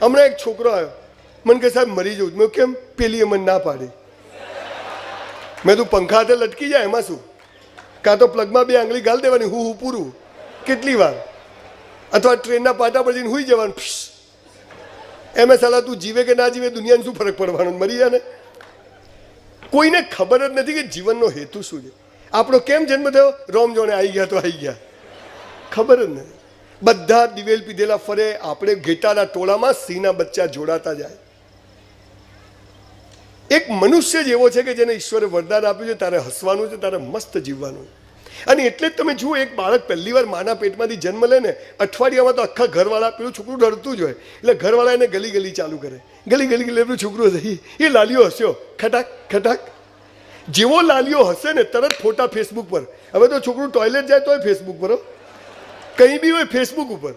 હમણાં એક છોકરો આવ્યો, મને કહે સાહેબ મરી જવું. મેં કેમ? પેલીએ મને ના પાડી. મેં તું પંખા હાથે લટકી જાય એમાં શું? કાં તો પ્લગમાં 2 આંગળી ગાલ દેવાની, હું પૂરું. કેટલી વાર? અથવા ટ્રેનના પાટા પર જઈને હુઈ જવાનું. એમ સાલા તું જીવે કે ના જીવે દુનિયાને શું ફરક પડવાનો? મરી જાય ને. કોઈને ખબર જ નથી કે જીવનનો હેતુ શું છે. આપણો કેમ જન્મ થયો? રોમ જોણે આવી ગયા તો આવી ગયા, ખબર જ નથી. બધા દિવેલ પીધેલા ફરે, આપણે ઘેટાના ટોળામાં સિંહના બચ્ચા જોડાતા જાય. એક મનુષ્ય જ એવો છે કે જેને ઈશ્વરે વરદાન આપ્યું છે, તારે હસવાનું છે, તારે મસ્ત જીવવાનું. અને એટલે જ તમે જુઓ, એક બાળક પહેલી વાર માના પેટમાંથી જન્મ લે ને, અઠવાડિયામાં તો આખા ઘરવાળા, પેલું છોકરું ડરતું જ હોય એટલે ઘરવાળા એને ગલી ગલી ચાલુ કરે. ગલી ગલી ગલી પેલું છોકરું હશે, એ લાલીઓ હસ્યો, ખટાક ખટાક. જેવો લાલીઓ હશે ને તરત ફોટા ફેસબુક પર. હવે તો છોકરું ટોયલેટ જાય તોય ફેસબુક પર, કંઈ બી હોય ફેસબુક ઉપર.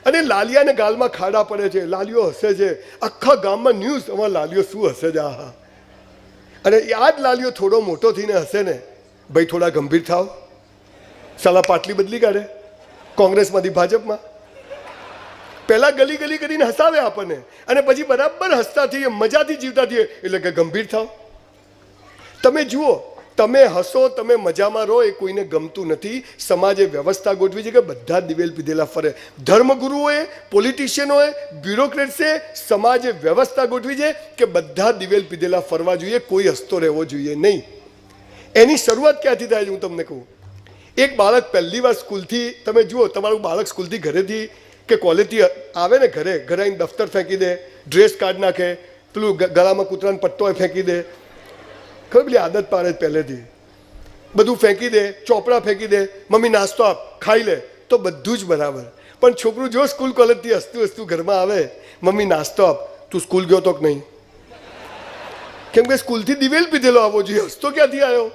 અને લાલિયાને ગાલમાં ખાડા પડે છે, લાલીઓ હસે છે, આખા ગામમાં ન્યૂઝ, અમારા લાલીઓ શું હસે છે. આહા. અને આ જ લાલીઓ થોડો મોટો થઈને હશે ને, ભાઈ થોડા ગંભીર થાવ, સાલા પાટલી બદલી કાઢે કોંગ્રેસમાંથી ભાજપમાં. પહેલા ગલી ગલી કરીને હસાવે આપણને, અને પછી બરાબર હસતા થઈએ, મજાથી જીવતા થઈએ એટલે કે ગંભીર થાવ. તમે જુઓ, તમે હસો, તમે મજામાં રહો, એ કોઈને ગમતું નથી. સમાજે વ્યવસ્થા ગોઠવી છે કે બધા દિવેલ પીધેલા ફરે. ધર્મગુરુઓએ, પોલિટિશિયનોએ, બ્યુરોક્રેટ્સે સમાજે વ્યવસ્થા ગોઠવી છે કે બધા દિવેલ પીધેલા ફરવા જોઈએ, કોઈ હસતો રહેવો જોઈએ નહીં. એની શરૂઆત ક્યાંથી થાય છે હું તમને કહું. એક બાળક પહેલી વાર સ્કૂલથી, તમે જુઓ તમારું બાળક સ્કૂલથી ઘરેથી કે કોલેજથી આવે ને, ઘરે આવીને દફતર ફેંકી દે, ડ્રેસ કાઢી નાખે, પેલું ગળામાં કૂતરાનો પટ્ટો ફેંકી દે, ખબર પેલી આદત પાડે પહેલેથી, બધું ફેંકી દે, ચોપડા ફેંકી દે, મમ્મી નાસ્તો આપ, ખાઈ લે, તો બધું જ બરાબર. પણ છોકરું જો સ્કૂલ કોલેજથી હસતું હસતું ઘરમાં આવે, મમ્મી નાસ્તો આપ, તું સ્કૂલ ગયો તો કે નહીં? કેમ કે સ્કૂલથી દિવેલ પીધેલો આવવો જોઈએ, હસતો ક્યાંથી આવ્યો?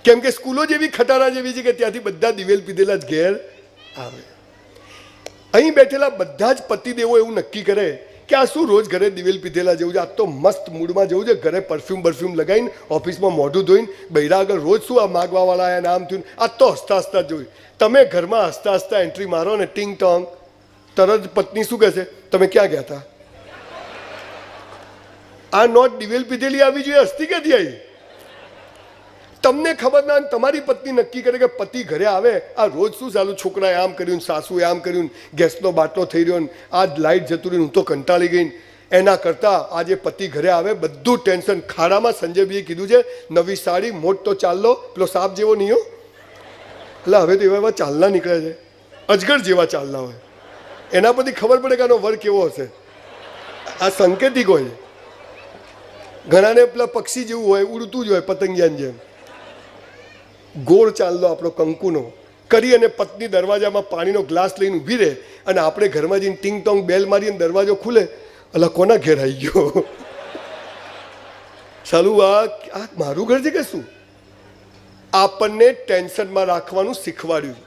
કેમ કે સ્કૂલો જેવી ખટારા જેવી છે કે ત્યાંથી બધા દિવેલ પીધેલા જ ઘેર આવે. અહીં બેઠેલા બધા જ પતિદેવો એવું નક્કી કરે કે આ શું રોજ ઘરે દિવેલ પીધેલા જવું છે, આ તો મસ્ત મૂડમાં જવું છે, ઘરે પરફ્યુમ લગાવીને ઓફિસમાં મોઢું ધોઈને બૈરા આગળ રોજ શું આ માગવાવાળા આવ્યા નામ થયું, આ તો હસતા હસતા જ જોયું. તમે ઘરમાં હસતા હસતા એન્ટ્રી મારો ને ટિંગ ટોંગ, તરત પત્ની શું કહેશે? તમે ક્યાં ગયા હતા? આ નોટ દિવેલ પીધેલી આવી જોઈએ, હસતી ક્યાંથી આવી? તમને ખબર ના, તમારી પત્ની નક્કી કરે કે પતિ ઘરે આવે, આ રોજ શું ચાલુ, છોકરાએ આમ કર્યું, સાસુએ આમ કર્યું, ગેસનો બાટલો થઈ રહ્યો, આ લાઇટ જતું રહ્યું, હું તો કંટાળી ગઈ. એના કરતાં આજે પતિ ઘરે આવે, બધું ટેન્શન ખાડામાં. સંજયભાઈએ કીધું છે નવી સાડી, મોટ તો ચાલલો, પેલો સાપ જેવો નહીં હો, એટલે હવે તો એવા ચાલના નીકળે છે, અજગર જેવા ચાલના હોય. એના પરથી ખબર પડે કે આનો વર કેવો હશે. આ સંકેતિક હોય. ઘણાને પેલા પક્ષી જેવું હોય, ઉડતું જ હોય પતંગિયાની જેમ. ગોળ ચાલલો આપણો કંકુનો કરી અને પત્ની દરવાજામાં પાણીનો ગ્લાસ લઈને ઊભી રહે, અને આપણે ઘરમાં જઈને ટિંગ ટોંગ બેલ મારીને દરવાજો ખુલે, અલા કોના ઘેર આવી ગયો? ચાલુ આ મારું ઘર છે કે શું? આપણને ટેન્શનમાં રાખવાનું શીખવાડ્યું.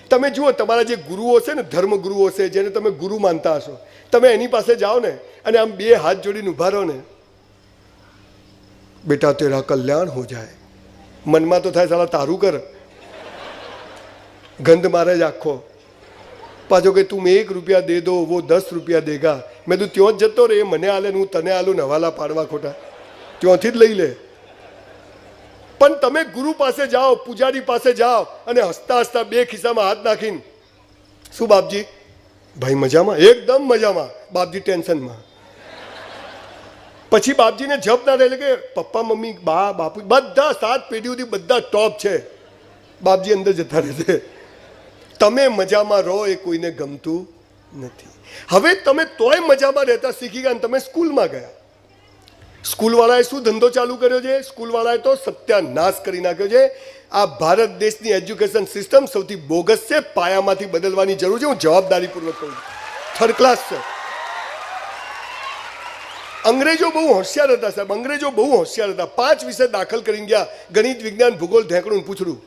તમે જુઓ, તમારા જે ગુરુઓ છે ને, ધર્મગુરુઓ છે, જેને તમે ગુરુ માનતા હશો, તમે એની પાસે જાઓ ને અને આમ 2 હાથ જોડીને ઊભા રહો ને, બેટા તેરા કલ્યાણ હો જાય. મનમાં તો થાય સાલા તારું કર, ગંધ મારે જ આખો. પાછો કે તું 1 રૂપિયા દે દો, વો 10 રૂપિયા દેગા. મેં તું ત્યાં જ જતો રે, મને આલે હું તને આલું, નવાલા પાડવા ખોટા, ત્યાંથી જ લઈ લે. પણ તમે ગુરુ પાસે જાઓ, પૂજારી પાસે જાઓ અને હસતા હસતા 2 ખિસ્સામાં હાથ નાખીને, શું બાપજી? ભાઈ મજામાં? એકદમ મજામાં. બાપજી ટેન્શનમાં. પછી બાપજીને જપ ના રહે કે પપ્પા મમ્મી બા બાપુ બધા 7 પેઢીઓથી બધા ટોપ છે, બાપજી અંદર જતા રહેશે. તમે મજામાં રહો એ કોઈને ગમતું નથી. હવે તમે તોય મજામાં રહેતા શીખી ગયા, તમે સ્કૂલમાં ગયા. સ્કૂલવાળાએ શું ધંધો ચાલુ કર્યો છે? સ્કૂલવાળાએ તો સત્યાનાશ કરી નાખ્યો છે. આ ભારત દેશની એજ્યુકેશન સિસ્ટમ સૌથી બોગસ છે, પાયામાંથી બદલવાની જરૂર છે. હું જવાબદારીપૂર્વક કહું છું, થર્ડ ક્લાસ છે. અંગ્રેજો બહુ હોશિયાર હતા સાહેબ, અંગ્રેજો બહુ હોશિયાર હતા. 5 વિષય દાખલ કરીને ગયા, ગણિત, વિજ્ઞાન, ભૂગોળ, ઢેંકણું પૂછડું.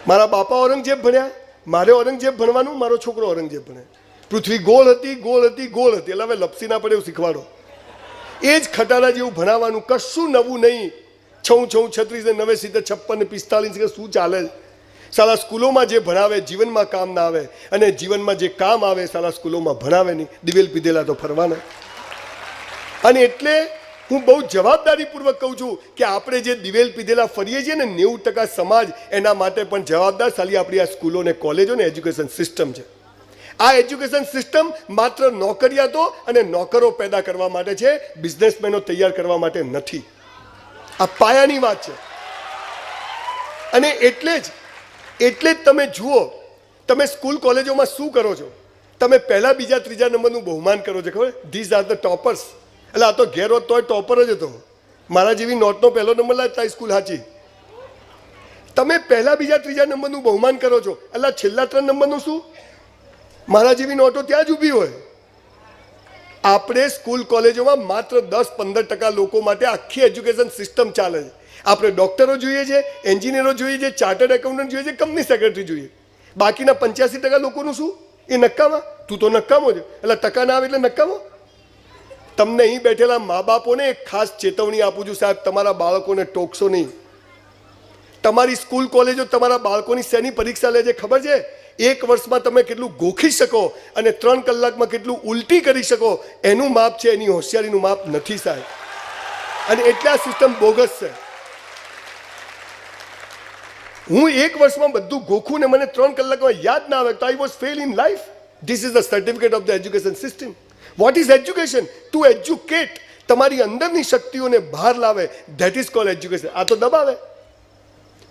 મારા બાપા ઔરંગઝેબ ભણ્યા, મારે ઔરંગઝેબ ભણવાનું, મારો છોકરો ઔરંગઝેબ ભણે. પૃથ્વી ગોળ હતી, ગોળ હતી, ગોળ હતી, એટલે હવે લપસી ના પડે એવું શીખવાડો. એ જ ખટારા જેવું ભણાવવાનું, કશું નવું નહીં. 6 6 36 9 70 56 45 કે શું ચાલે? સાલા સ્કૂલોમાં જે ભણાવે જીવનમાં કામ ના આવે, અને જીવનમાં જે કામ આવે સાલા સ્કૂલોમાં ભણાવે નહીં. દિવેલ પીધેલા તો ફરવાના. અને એટલે હું બહુ જવાબદારીપૂર્વક કહું છું કે આપણે જે દિવેલ પીધેલા ફરીએ છીએ ને 90% સમાજ એના માટે પણ જવાબદાર. સાલી આપણી આ સ્કૂલો ને કોલેજો ને એજ્યુકેશન સિસ્ટમ છે. આ એજ્યુકેશન સિસ્ટમ માત્ર નોકરિયાતો અને નોકરો પેદા કરવા માટે છે, બિઝનેસમેનો તૈયાર કરવા માટે નથી. આ પાયાની વાત છે. અને એટલે જ તમે જુઓ, તમે સ્કૂલ કોલેજોમાં શું કરો છો? તમે પહેલા બીજા ત્રીજા નંબરનું બહુમાન કરો છો, ખબર? These are the toppers. એટલે આ તો ઘેર હોત તોય ટોપર જ હતો. મારા જેવી નોટનો પહેલો નંબર લાવતા સ્કૂલ સાચી. તમે પહેલા બીજા ત્રીજા નંબરનું બહુમાન કરો છો, એટલે છેલ્લા 3 નંબરનું શું? મારા જેવી નોટો ત્યાં જ ઊભી હોય. આપણે સ્કૂલ કોલેજોમાં માત્ર 10-15% લોકો માટે આખી એજ્યુકેશન સિસ્ટમ ચાલે છે. આપણે ડૉક્ટરો જોઈએ છે, એન્જિનિયરો જોઈએ છે, ચાર્ટર્ડ એકાઉન્ટન્ટ જોઈએ છે, કંપની સેક્રેટરી જોઈએ. બાકીના 85% લોકોનું શું? એ નકામા. તું તો નકામો છે, એટલે ટકા ના આવે એટલે નકામો. તમને અહીં બેઠેલા મા બાપોને એક ખાસ ચેતવણી આપું છું, સાહેબ, તમારા બાળકોને ટોકશો નહીં. તમારી સ્કૂલ કોલેજો તમારા બાળકોની શેની પરીક્ષા લે છે ખબર છે? 1 વર્ષમાં તમે કેટલું ગોખી શકો અને 3 કલાકમાં કેટલું ઉલટી કરી શકો એનું માપ છે, એની હોશિયારીનું માપ નથી, સાહેબ. અને એટલે આ સિસ્ટમ બોગસ છે. હું 1 વર્ષમાં બધું ગોખું ને મને 3 કલાકમાં યાદ ના આવે તો I was fail in life. This is the certificate of the education system. What is education? Two educate. તમારી અંદરની શક્તિઓને બહાર લાવે. That is called education. આ તો દબાવે.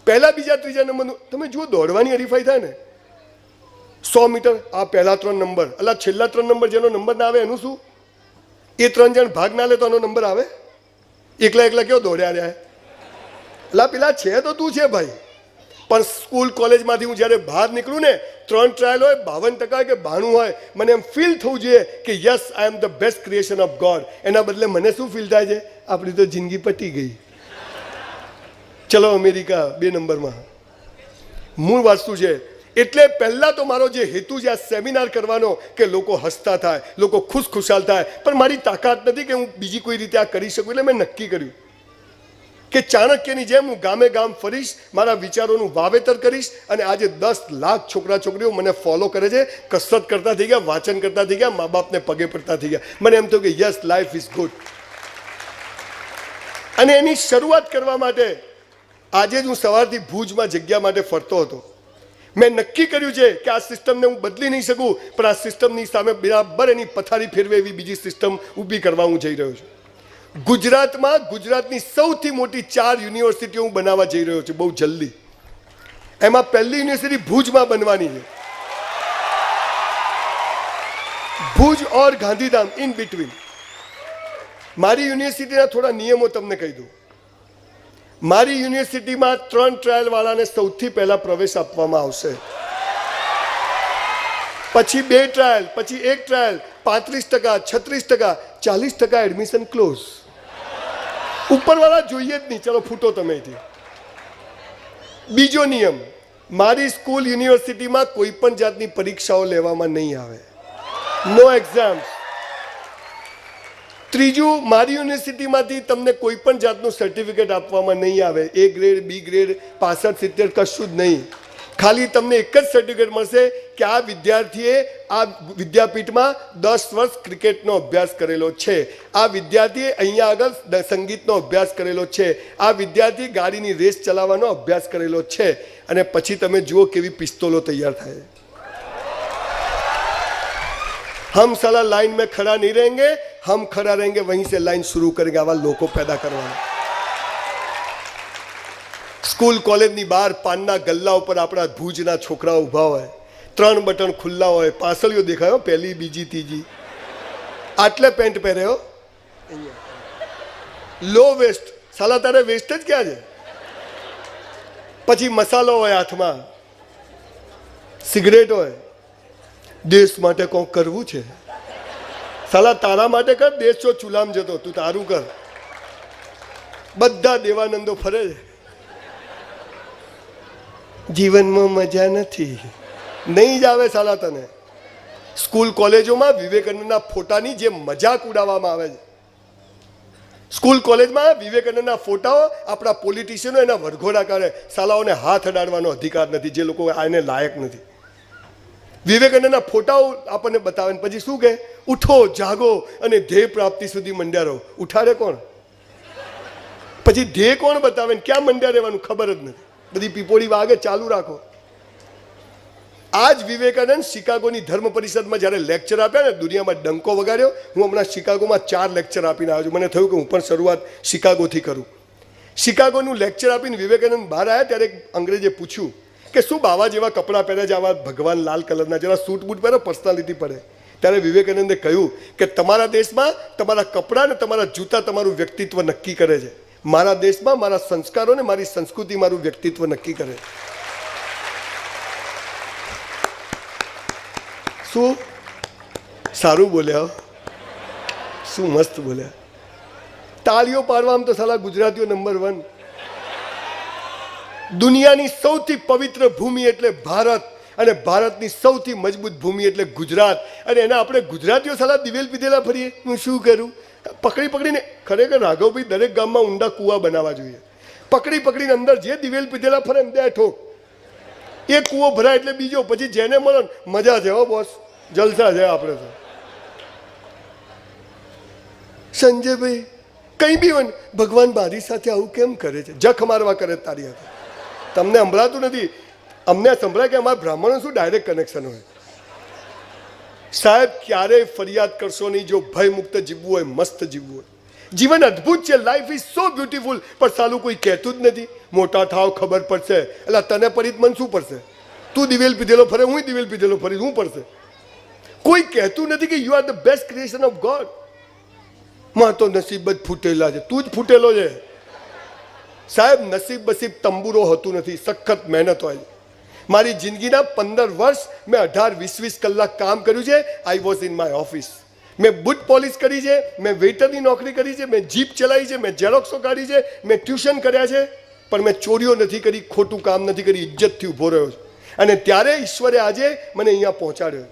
પહેલા બીજા ત્રીજા નંબરનું તમે જુઓ, દોડવાની હરીફાઈ થાય ને, 100 મીટર, આ પહેલા 3 નંબર, એટલે છેલ્લા 3 નંબર જેનો નંબર ના આવે એનું શું? એ 3 જણ ભાગ ના લે તો એનો નંબર આવે? એકલા કેવો દોડ્યા રહ્યા? એટલે પેલા છે તો તું છે ભાઈ. પણ સ્કૂલ કોલેજમાંથી હું જ્યારે બહાર નીકળું ને, 3 ટ્રાયલ હોય, 52% કે 92 હોય, મને એમ ફીલ થવું જોઈએ કે yes, I am the best creation of God. એના બદલે મને શું ફીલ થાય છે? આપણી તો જિંદગી પતી ગઈ. ચલો અમેરિકા 2 નંબરમાં. મૂળ વસ્તુ છે. એટલે પહેલાં તો મારો જે હેતુ છે આ સેમિનાર કરવાનો કે લોકો હસતા થાય, લોકો ખુશાલ થાય, પણ મારી તાકાત નથી કે હું બીજી કોઈ રીતે આ કરી શકું. એટલે મેં નક્કી કર્યું કે ચાણક્યની જેમ હું ગામે ગામ ફરીશ, મારા વિચારોનું વાવેતર કરીશ. અને આજે 10 લાખ છોકરા છોકરીઓ મને ફોલો કરે છે, કસરત કરતા થઈ ગયા, વાંચન કરતા થઈ ગયા, મા બાપને પગે પડતા થઈ ગયા. મને એમ થયું કે યસ, લાઈફ ઇઝ ગુડ. અને એની શરૂઆત કરવા માટે આજે જ હું સવારથી ભુજમાં જગ્યા માટે ફરતો હતો. મેં નક્કી કર્યું છે કે આ સિસ્ટમને હું બદલી નહીં શકું, પણ આ સિસ્ટમની સામે બરાબર એની પથારી ફેરવે એવી બીજી સિસ્ટમ ઊભી કરવા હું જઈ રહ્યો છું. ગુજરાતમાં ગુજરાતની સૌથી મોટી 4 યુનિવર્સિટીઓ હું બનાવવા જઈ રહ્યો છું બહુ જલ્દી. એમાં પહેલી યુનિવર્સિટી ભુજમાં બનવાની છે. ભુજ ઓર ગાંધીધામ ઇન બિટવીન. મારી યુનિવર્સિટીના થોડા નિયમો તમને કહી દઉં. મારી યુનિવર્સિટીમાં 3 ટ્રાયલ વાળાને સૌથી પહેલા પ્રવેશ આપવામાં આવશે, પછી 2 ટ્રાયલ, પછી 1 ટ્રાયલ, 35%, 36%, 40% એડમિશન ક્લોઝ. ઉપરવાળા જોઈએ જ નહીં. ચલો ફૂટો તમે અહીંથી. બીજો નિયમ, મારી સ્કૂલ યુનિવર્સિટીમાં કોઈ પણ જાતની પરીક્ષાઓ લેવામાં નહીં આવે. નો એક્ઝામ્સ. ત્રીજું, મારી યુનિવર્સિટીમાંથી તમને કોઈ પણ જાતનું સર્ટિફિકેટ આપવામાં નહીં આવે. A ગ્રેડ, B ગ્રેડ, 65, 70 કશું જ નહીં. ખાલી તમને એક જ સર્ટિફિકેટ મળશે કે આ વિદ્યાર્થીએ આ વિદ્યાપીઠમાં 10 વર્ષ ક્રિકેટનો અભ્યાસ કરેલો છે, આ વિદ્યાર્થીએ અહીંયા આગળ સંગીતનો અભ્યાસ કરેલો છે, આ વિદ્યાર્થી ગાડીની રેસ ચલાવવાનો અભ્યાસ કરેલો છે. અને પછી તમે જુઓ કેવી પિસ્તોલો તૈયાર થાય. हम साला लाइन में खड़ा नहीं रहेंगे, हम खड़ा रहेंगे वहीं से लाइन शुरू करेंगे. आवा लोगों पैदा करवाना. स्कूल कॉलेज ની બહાર પાનના ગલ્લા ઉપર આપણા ભુજના છોકરાઓ ઊભા હોય, 3 બટન ખુલ્લા હોય, પાસળીઓ દેખાયો, પહેલી, બીજી, ત્રીજી. આટલે પેન્ટ પહેર્યો, લો વેસ્ટ. સાલા તારે વેસ્ટ જ ક્યાં છે? પછી મસાલો હોય હાથમાં, સિગરેટ હોય. દેશ માટે કોક કરવું છે. સાલા તારા માટે કર, દેશ જો ચૂલામ જતો, તું તારું કર. બધા દેવાનંદો ફરે છે. જીવનમાં મજા નથી, નહીં જ આવે સાલા તને. સ્કૂલ કોલેજોમાં વિવેકાનંદના ફોટાની જે મજાક ઉડાવવામાં આવે છે, સ્કૂલ કોલેજમાં વિવેકાનંદના ફોટાઓ આપણા પોલિટિશિયનો એના વરઘોડા કાઢે, સાલાઓને હાથ અડાડવાનો અધિકાર નથી, જે લોકો આને લાયક નથી. વિવેકાનંદના ફોટાઓ આપણને બતાવે ને પછી શું કહે, ઉઠો જાગો અને ધ્યેય પ્રાપ્તિ સુધી મંડ્યા રહો. ઉઠાડે કોણ? પછી ધ્યેય કોણ બતાવે ને ક્યાં મંડ્યા રહેવાનું ખબર જ નથી. બધી પીપોળી વાગે ચાલુ રાખો. આ જ વિવેકાનંદ શિકાગોની ધર્મ પરિષદમાં જ્યારે લેક્ચર આપ્યા ને, દુનિયામાં ડંકો વગાડ્યો. હું હમણાં શિકાગોમાં 4 લેક્ચર આપીને આવ્યો છું. મને થયું કે હું પણ શરૂઆત શિકાગોથી કરું. શિકાગોનું લેક્ચર આપીને વિવેકાનંદ બહાર આવ્યા ત્યારે એક અંગ્રેજે પૂછ્યું કે શું બાવા જેવા કપડાં પહેરે છે, આવા ભગવાન લાલ કલરના જરા સૂટ બૂટ પહેરો, પર્સનાલિટી પડે. ત્યારે વિવેકાનંદે કહ્યું કે તમારા દેશમાં તમારા કપડાં ને તમારા જૂતા તમારું વ્યક્તિત્વ નક્કી કરે છે. મારા દેશમાં મારા સંસ્કારો ને મારી સંસ્કૃતિ મારું વ્યક્તિત્વ નક્કી કરે. શું સારું બોલ્યા, શું મસ્ત બોલ્યા. તાળીઓ પાડવામાં તો સાલા ગુજરાતીઓ નંબર 1. દુનિયાની સૌથી પવિત્ર ભૂમિ એટલે ભારત, અને ભારતની સૌથી મજબૂત ભૂમિ એટલે ગુજરાત. અને એના આપણે ગુજરાતીઓ સાલા દિવેલ પીધેલા ફરીએ. હું શું કરું? પકડી પકડીને, ખરેખર રાઘવભાઈ દરેક ગામમાં ઊંડા કૂવા બનાવવા જોઈએ. પકડી પકડીને અંદર જે દિવેલ પીધેલા ફરે એમ બે ઠોક, એ કૂવો ભરાય એટલે બીજો, પછી જેને મળે મજા છે. હો બોસ, જલસા છે આપણે તો. સંજયભાઈ કંઈ બી હોય, ભગવાન મારી સાથે આવું કેમ કરે છે? જખ મારવા કરે તારી હાથે. તમને સંભળાતું નથી, અમને સંભળાય કે અમારા બ્રાહ્મણો શું ડાયરેક્ટ કનેક્શન હોય. સાહેબ ક્યારેય ફરિયાદ કરશો નહીં. જો ભય મુક્ત જીવવું હોય, મસ્ત જીવવું હોય. જીવન અદ્ભુત છે, લાઈફ ઇઝ સો બ્યુટીફુલ. પણ સાલું કોઈ કહેતું જ નથી. મોટા થાવ ખબર પડશે. એટલે તને પડી મન શું પડશે? તું દિવેલ પીધેલો ફરે, હું દિવેલ પીધેલો ફરી, શું પડશે? કોઈ કહેતું નથી કે you are the best creation of God. માં તો નસીબ જ ફૂટેલા છે, તું જ ફૂટેલો છે. સાહેબ નસીબ બસીબ તંબુરો હોતું નથી, સખત મહેનત હોય. મારી જિંદગીના 15 વર્ષ મેં 18-20 કલાક કામ કર્યું છે. I was in my office. મેં બુટ પોલિશ કરી છે, મેં વેઇટરની નોકરી કરી છે, મેં જીપ ચલાવી છે, મેં ઝેરોક્સો કાઢી છે, મેં ટ્યુશન કર્યા છે, પણ મેં ચોરીઓ નથી કરી, ખોટું કામ નથી કરી, ઇજ્જતથી ઊભો રહ્યો છું. અને ત્યારે ઈશ્વરે આજે મને અહીંયા પહોંચાડ્યો.